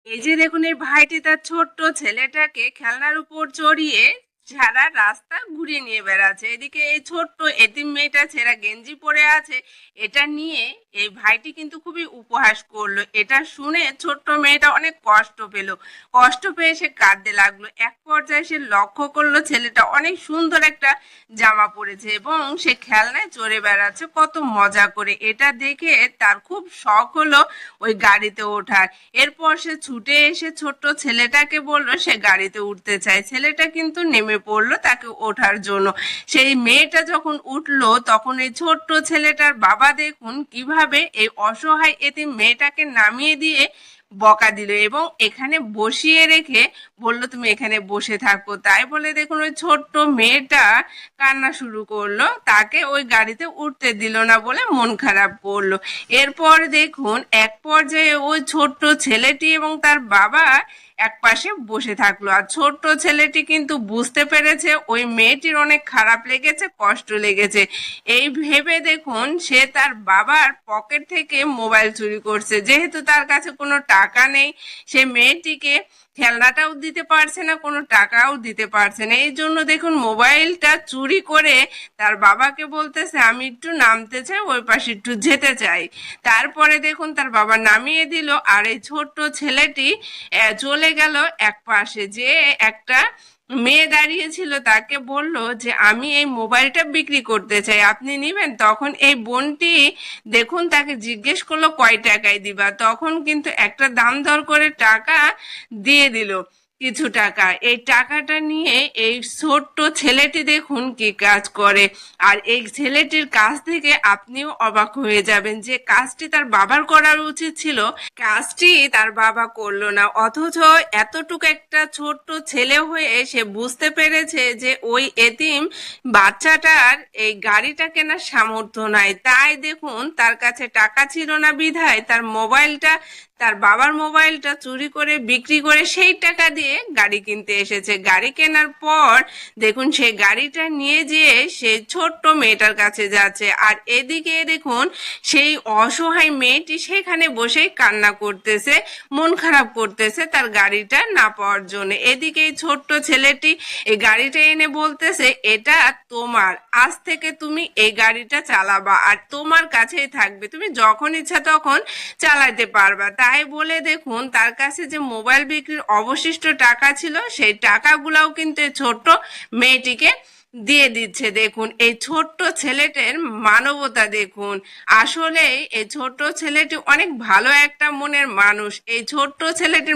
এই যে দেখুন, এই ভাইটি তার ছোট্ট ছেলেটাকে খেলনার উপর চড়িয়ে সারা রাস্তা ঘুরিয়ে নিয়ে বেড়াচ্ছে। এদিকে এই ছোট্ট এতিম মেয়েটা ছেঁড়া গেঞ্জি পরে আছে। এটা নিয়ে এই ভাইটি কিন্তু খুবই উপহাস করলো। এটা শুনে ছোট্ট মেয়েটা অনেক কষ্ট পেল। কষ্ট পেয়ে সে কাঁদতে লাগলো। এক পর্যায়ে সে লক্ষ্য করলো ছেলেটা অনেক সুন্দর একটা জামা পরেছে এবং সে খেলনায় চড়ে বেড়াচ্ছে কত মজা করে। এটা দেখে তার খুব শখ হলো ওই গাড়িতে ওঠার। এরপর সে ছুটে এসে ছোট্ট ছেলেটাকে বলল সে গাড়িতে উঠতে চায়। ছেলেটা কিন্তু নেমে পড়লো তাকে ওঠার জন্য। সেই মেয়েটা যখন উঠলো তখন এই ছোট্ট ছেলেটার বাবা দেখুন কিভাবে এই অসহায় এতিম মেয়েটাকে নামিয়ে দিয়ে বকা দিল এবং এখানে বসিয়ে রেখে বলল তুমি এখানে বসে থাকো। তাই বলে দেখুন ওই ছোট্ট মেয়েটা কান্না শুরু করলো, তাকে ওই গাড়িতে উঠতে দিল না বলে মন খারাপ করলো। এরপর দেখুন এক পর্যায়ে ওই ছোট্ট ছেলেটি এবং তার বাবা এক পাশে বসে থাকলো। আর ছোট্ট ছেলেটি কিন্তু বুঝতে পেরেছে ওই মেয়েটির অনেক খারাপ লেগেছে, কষ্ট লেগেছে। এই ভেবে দেখুন সে তার বাবার পকেট থেকে মোবাইল চুরি করছে। যেহেতু তার কাছে কোনো টাকা নেই, সে মেয়েটিকে খেলনাটাও দিতে পারছে না, কোনো টাকাও দিতে পারছে না। এই জন্য দেখুন মোবাইলটা চুরি করে তার বাবাকে বলতেছে আমি একটু নামতে চাই, ওই পাশে একটু যেতে চাই। তারপরে দেখুন তার বাবা নামিয়ে দিল আর এই ছোট্ট ছেলেটি চলে গেল এক পাশে, যে একটা মেয়ে দাঁড়িয়েছিল তাকে বলল যে আমি এই মোবাইলটা বিক্রি করতে চাই, আপনি নিবেন? তখন এই বোনটি দেখুন তাকে জিজ্ঞেস করলো কয় টাকায় দিবা। তখন কিন্তু একটা দাম দর করে টাকা দিয়ে দিল, কিছু টাকা। এই টাকাটা নিয়ে এই ছোট্ট ছেলেটি দেখুন কি কাজ করে। আর এই ছেলেটির কাজ থেকে আপনিও অবাক হয়ে যাবেন যে কাজটি তার বাবার করার উচিত ছিল, কাজটি তার বাবা করলো না। অথচ এতটুকু একটা ছোট্ট ছেলে হয়ে সে বুঝতে পেরেছে যে ওই এতিম বাচ্চাটার এই গাড়িটা কেনার সামর্থ্য নাই। তাই দেখুন তার কাছে টাকা ছিল না বিধায় তার মোবাইলটা, তার বাবার মোবাইলটা চুরি করে বিক্রি করে সেই টাকা দিয়ে গাড়ি কিনতে এসেছে। গাড়ি কেনার পর দেখুন সেই গাড়িটা নিয়ে যেয়ে সেই ছোট্ট মেয়েটার কাছে যাচ্ছে। আর এদিকে দেখুন সেই অসহায় মেয়েটি সেখানে বসেই কান্না করতেছে, মন খারাপ করতেছে তার গাড়িটা না পাওয়ার জন্য। এদিকে এই ছোট্ট ছেলেটি এই গাড়িটা এনে বলতেছে এটা তোমার, আজ থেকে তুমি এই গাড়িটা চালাবা আর তোমার কাছেই থাকবে, তুমি যখন ইচ্ছা তখন চালাতে পারবা। তাই বলে দেখুন তার কাছে যে মোবাইল বিক্রির অবশিষ্ট টাকা ছিল সেই টাকাগুলাও কিন্তু এই ছোট্ট মেয়েটিকে দিয়ে দিচ্ছে। দেখুন এই ছোট্ট ছেলেটির মানবতা দেখুন। আসলে এই ছোট্ট ছেলেটি অনেক ভালো একটা মনের মানুষ। এই ছোট্ট ছেলেটির